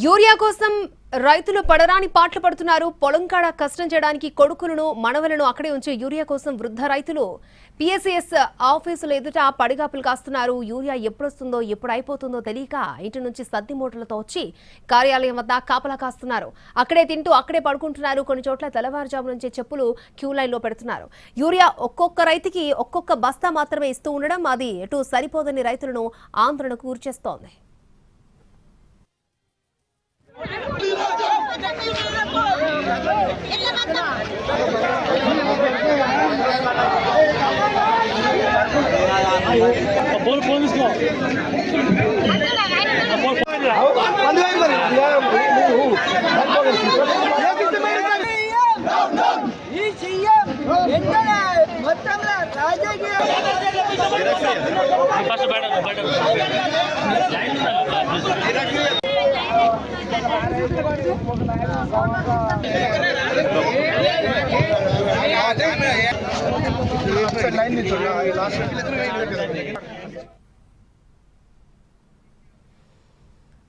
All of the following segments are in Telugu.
యూరియా కోసం రైతులు పడరాని పాటలు పడుతున్నారు. పొలం కాడ కష్టం చేయడానికి కొడుకులను మనవలను అక్కడే ఉంచే యూరియా కోసం వృద్ధ రైతులు పిఎస్సిఎస్ ఆఫీసుల ఎదుట పడిగాపులు కాస్తున్నారు. యూరియా ఎప్పుడొస్తుందో ఎప్పుడు అయిపోతుందో తెలియక ఇంటి నుంచి సద్ది మూటలతో వచ్చి కార్యాలయం వద్ద కాపలా కాస్తున్నారు. అక్కడే తింటూ అక్కడే పడుకుంటున్నారు. కొన్ని చోట్ల తెల్లవారుజాము నుంచి చెప్పులు క్యూ లైన్ లో పెడుతున్నారు. యూరియా ఒక్కొక్క రైతుకి ఒక్కొక్క బస్తా మాత్రమే ఇస్తూ ఉండడం అది ఎటు సరిపోదని రైతులను ఆందోళనకు గురిచేస్తోంది.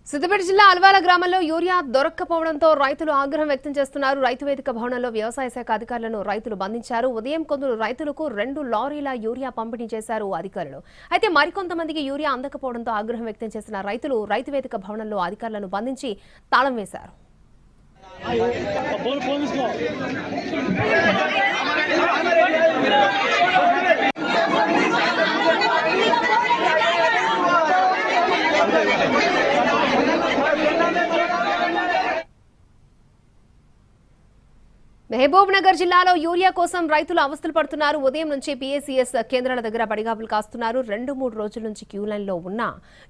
సిద్దిపేట జిల్లా అల్వాల గ్రామంలో యూరియా దొరక్కపోవడంతో రైతులు ఆగ్రహం వ్యక్తం చేస్తున్నారు. రైతు వేదిక భవనంలో వ్యవసాయ శాఖ అధికారులను రైతులు బంధించారు. ఉదయం కొందరు రైతులకు 2 లారీల యూరియా పంపిణీ చేశారు అధికారులు. అయితే మరికొంతమందికి యూరియా అందకపోవడంతో ఆగ్రహం వ్యక్తం చేసిన రైతులు రైతు వేదిక భవనంలో అధికారులను బంధించి తాళం వేశారు. మహబూబ్ నగర్ జిల్లాలో యూరియా కోసం రైతులు అవస్థలు పడుతున్నారు. ఉదయం నుంచి పిఎస్సిఎస్ కేంద్రాల దగ్గర పడిగాపులు కాస్తున్నారు. 2-3 రోజుల నుంచి క్యూ లైన్ లో ఉన్న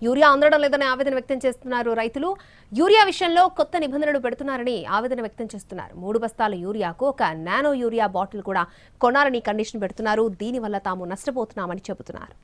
యూరియా అందడం లేదని ఆవేదన వ్యక్తం చేస్తున్నారు రైతులు. యూరియా విషయంలో కొత్త నిబంధనలు పెడుతున్నారని ఆవేదన వ్యక్తం చేస్తున్నారు. 3 బస్తాల యూరియాకు ఒక నానో యూరియా బాటిల్ కూడా కొనాలని కండిషన్ పెడుతున్నారు. దీనివల్ల తాము నష్టపోతున్నామని చెబుతున్నారు.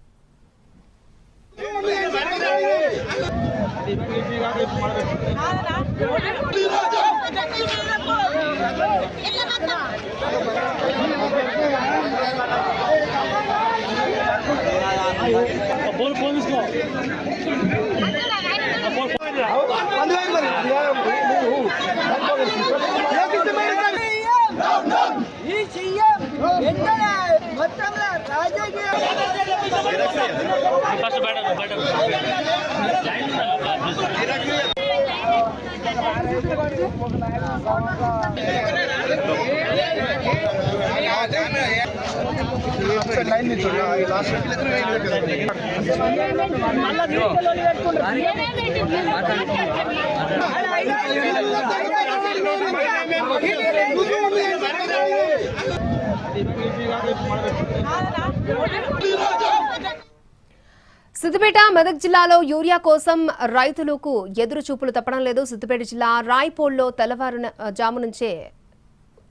సిద్దిపేట మెదక్ జిల్లాలో యూరియా కోసం రైతులకు ఎదురు చూపులు తప్పడం లేదు. సిద్దిపేట జిల్లా రాయ్పోల్లో తెల్లవారుజాము నుంచే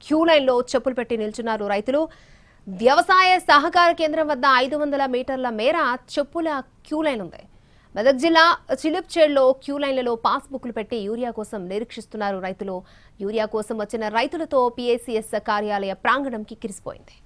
క్యూ లైన్లో చెప్పులు పెట్టి నిల్చున్నారు రైతులు. వ్యవసాయ సహకార కేంద్రం వద్ద 500 మీటర్ల మేర చెప్పుల క్యూ లైన్ ఉంది. మెదక్ జిల్లా చిలిప్చేడ్లో క్యూ లైన్లలో పాస్ బుక్లు పెట్టి యూరియా కోసం నిరీక్షిస్తున్నారు రైతులు. యూరియా కోసం వచ్చిన రైతులతో పిఎస్సిఎస్ కార్యాలయ ప్రాంగణం కిక్కిరిసిపోయింది.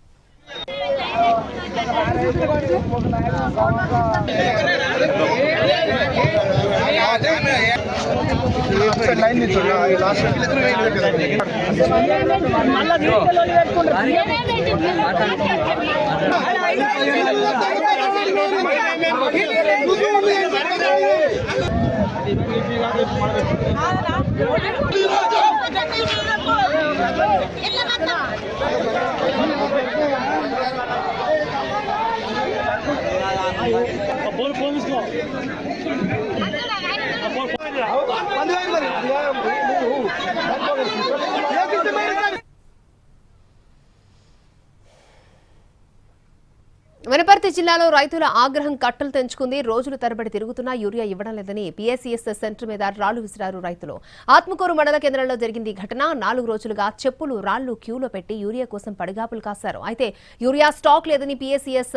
వనపర్తి జిల్లాలో రైతుల ఆగ్రహం కట్టలు తెంచుకుంది. రోజుల తరబడి తిరుగుతున్నా యూరియా ఇవ్వడం లేదని పిఎస్సిఎస్ సెంటర్ మీద రాళ్లు విసిరారు రైతులు. ఆత్మకూరు మండల కేంద్రంలో జరిగింది ఈ ఘటన. 4 రోజులుగా చెప్పులు రాళ్లు క్యూలో పెట్టి యూరియా కోసం పడిగాపులు కాశారు. అయితే యూరియా స్టాక్ లేదని పిఎస్సిఎస్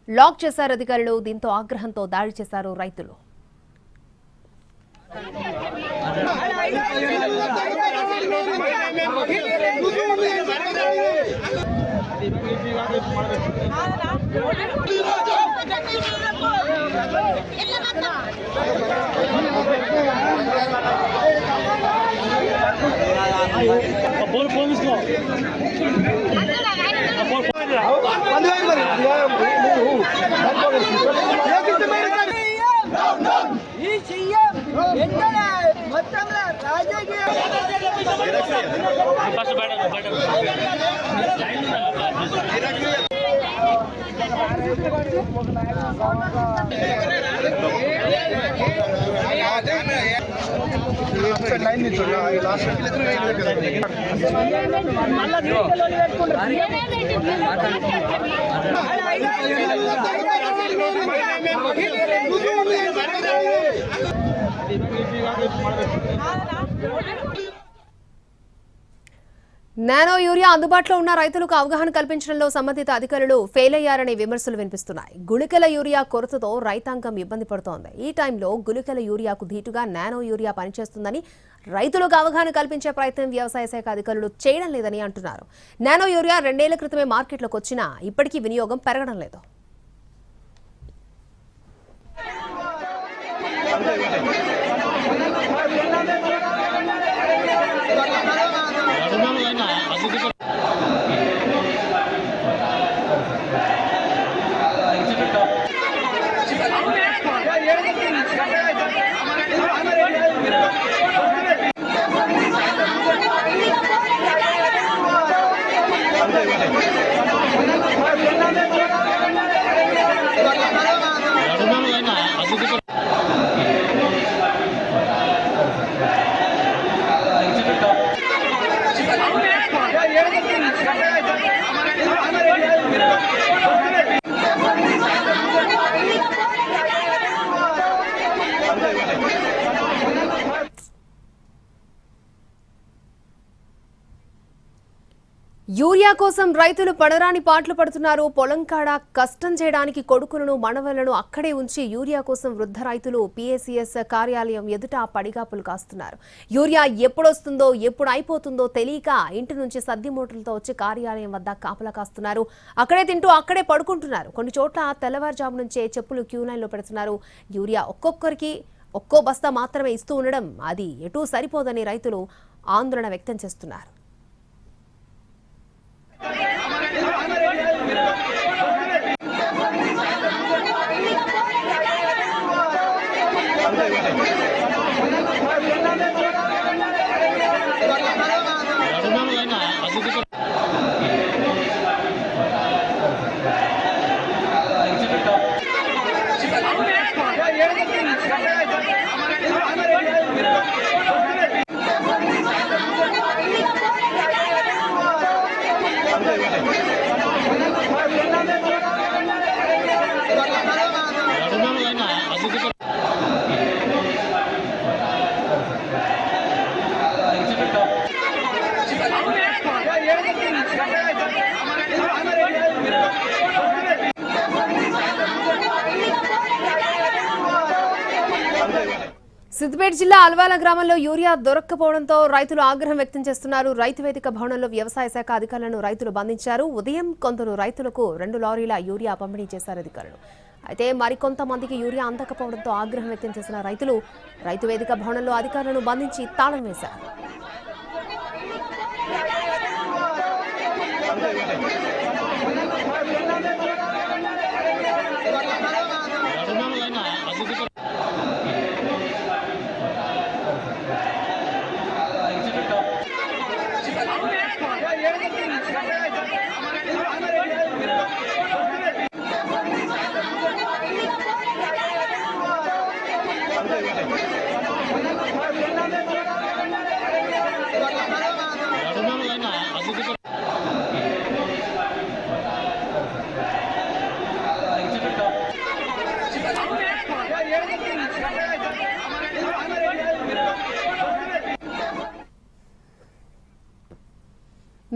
లాక్ చేశారు అధికారులు. దీంతో ఆగ్రహంతో దాడి చేశారు రైతులు. ಇಲ್ಲ నానో యూరియా అందుబాటులో ఉన్న రైతులకు అవగాహన కల్పించడంలో సంబంధిత అధికారులు ఫెయిల్ అయ్యారనే విమర్శలు వినిపిస్తున్నాయి. గుళికల యూరియా కొరతతో రైతాంగం ఇబ్బంది పడుతోంది. ఈ టైంలో గుళికల యూరియాకు ధీటుగా నానో యూరియా పనిచేస్తుందని రైతులకు అవగాహన కల్పించే ప్రయత్నం వ్యవసాయ శాఖ అధికారులు చేయడం లేదని అంటున్నారు. నానో యూరియా 2 ఏళ్ల క్రితమే మార్కెట్లోకి వచ్చినా ఇప్పటికీ వినియోగం పెరగడం లేదు. యూరియా కోసం రైతులు పడరాని పాటలు పడుతున్నారు. పొలం కాడ కష్టం చేయడానికి కొడుకులను మనవలను అక్కడే ఉంచి యూరియా కోసం వృద్ధ రైతులు PACS కార్యాలయం ఎదుట పడిగాపులు కాస్తున్నారు. యూరియా ఎప్పుడొస్తుందో ఎప్పుడు అయిపోతుందో తెలియక ఇంటి నుంచి సద్ది మూటలతో వచ్చి కార్యాలయం వద్ద కాపలా కాస్తున్నారు. అక్కడే తింటూ అక్కడే పడుకుంటున్నారు. కొన్ని చోట్ల తెల్లవారుజాము నుంచే చెప్పులు క్యూ లైన్లో పెడుతున్నారు. యూరియా ఒక్కొక్కరికి ఒక్కో బస్తా మాత్రమే ఇస్తూ ఉండడం అది ఎటూ సరిపోదని రైతులు ఆందోళన వ్యక్తం చేస్తున్నారు. సిద్దిపేట జిల్లా అల్వాల గ్రామంలో యూరియా దొరక్కపోవడంతో రైతులు ఆగ్రహం వ్యక్తం చేస్తున్నారు. రైతు వేదిక భవనంలో వ్యవసాయ శాఖ అధికారులను రైతులు బంధించారు. ఉదయం కొందరు రైతులకు 2 లారీల యూరియా పంపిణీ చేశారు అధికారులు. అయితే మరికొంతమందికి యూరియా అందకపోవడంతో ఆగ్రహం వ్యక్తం చేసిన రైతులు రైతు వేదిక భవనంలో అధికారులను బంధించి తాళం వేశారు.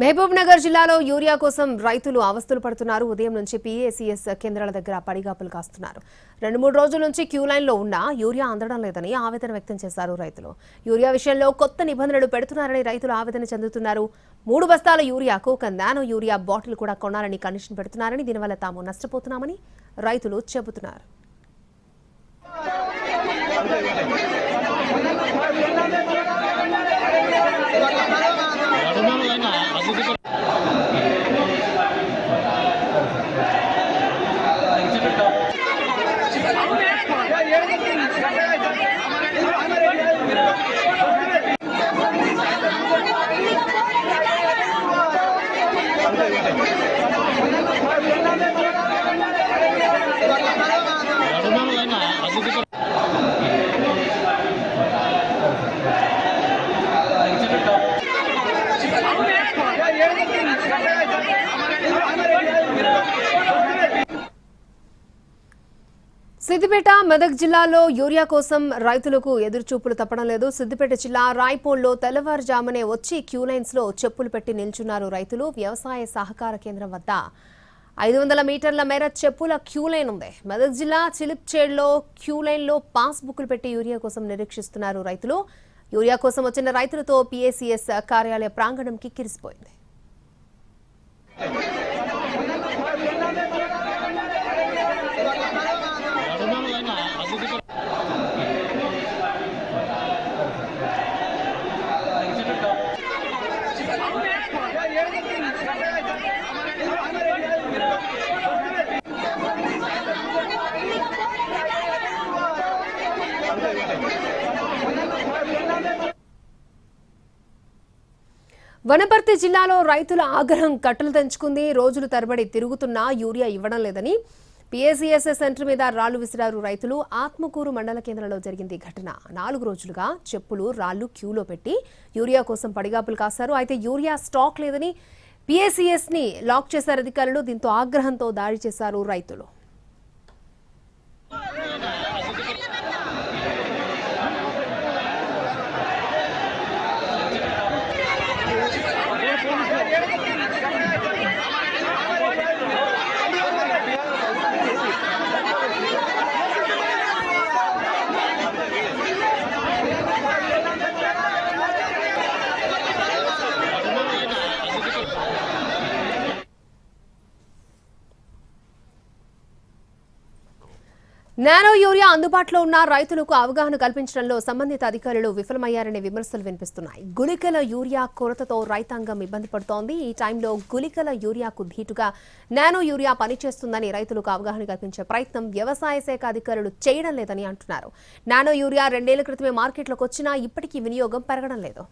మహబూబ్ నగర్ జిల్లాలో యూరియా కోసం రైతులు అవస్థలు పడుతున్నారు. ఉదయం నుంచి PACS కేంద్రాల దగ్గర పడిగాపులు కాస్తున్నారు. 2-3 రోజుల నుంచి క్యూ లైన్లో ఉన్నా యూరియా అందడం లేదని ఆవేదన వ్యక్తం చేశారు రైతులు. యూరియా విషయంలో కొత్త నిబంధనలు పెడుతున్నారని రైతులు ఆవేదన చెందుతున్నారు. 3 బస్తాల యూరియాకు ఒక నానో యూరియా బాటిల్ కూడా కొనాలని కండిషన్ పెడుతున్నారని, దీనివల్ల తాము నష్టపోతున్నామని రైతులు చెబుతున్నారు. సిద్దిపేట మెదక్ జిల్లాలో యూరియా కోసం రైతులకు ఎదురుచూపులు తప్పడం లేదు. సిద్దిపేట జిల్లా రాయ్పూర్లో తెల్లవారుజామునే వచ్చి క్యూ లైన్స్ లో చెప్పులు పెట్టి నిల్చున్నారు రైతులు. వ్యవసాయ సహకార కేంద్రం వద్ద 500 మీటర్ల మేర చెప్పుల క్యూ లైన్ ఉంది. మెదక్ జిల్లా చిలిప్చేడ్లో క్యూ లైన్ లో పాస్ బుక్లు పెట్టి యూరియా కోసం నిరీక్షిస్తున్నారు రైతులు. యూరియా కోసం వచ్చిన రైతులతో పీఏసీఎస్ కార్యాలయ ప్రాంగణం కిక్కిరిసిపోయింది. వనపర్తి జిల్లాలో రైతుల ఆగ్రహం కట్టలు తెంచుకుంది. రోజులు తరబడి తిరుగుతున్నా యూరియా ఇవ్వడం లేదని పీఏసీఎస్ సెంటర్ మీద రాళ్లు విసిరారు రైతులు. ఆత్మకూరు మండల కేంద్రంలో జరిగింది ఘటన. 4 రోజులుగా చెప్పులు రాళ్లు క్యూలో పెట్టి యూరియా కోసం పడిగాపులు కాశారు. అయితే యూరియా స్టాక్ లేదని పీఏసీఎస్ ని లాక్ చేశారు అధికారులు. దీంతో ఆగ్రహంతో దాడి చేశారు రైతులు. నానో యూరియా అందుబాటులో ఉన్న రైతులకు అవగాహన కల్పించడంలో సంబంధిత అధికారులు విఫలమయ్యారనే విమర్శలు వినిపిస్తున్నాయి. గుళికల యూరియా కొరతతో రైతాంగం ఇబ్బంది పడుతోంది. ఈ టైంలో గుళికల యూరియాకు ధీటుగా నానో యూరియా పనిచేస్తుందని రైతులకు అవగాహన కల్పించే ప్రయత్నం వ్యవసాయ శాఖ అధికారులు చేయడం లేదని అంటున్నారు. నానో యూరియా 2 ఏళ్ల క్రితమే మార్కెట్లోకి వచ్చినా ఇప్పటికీ వినియోగం పెరగడం లేదు.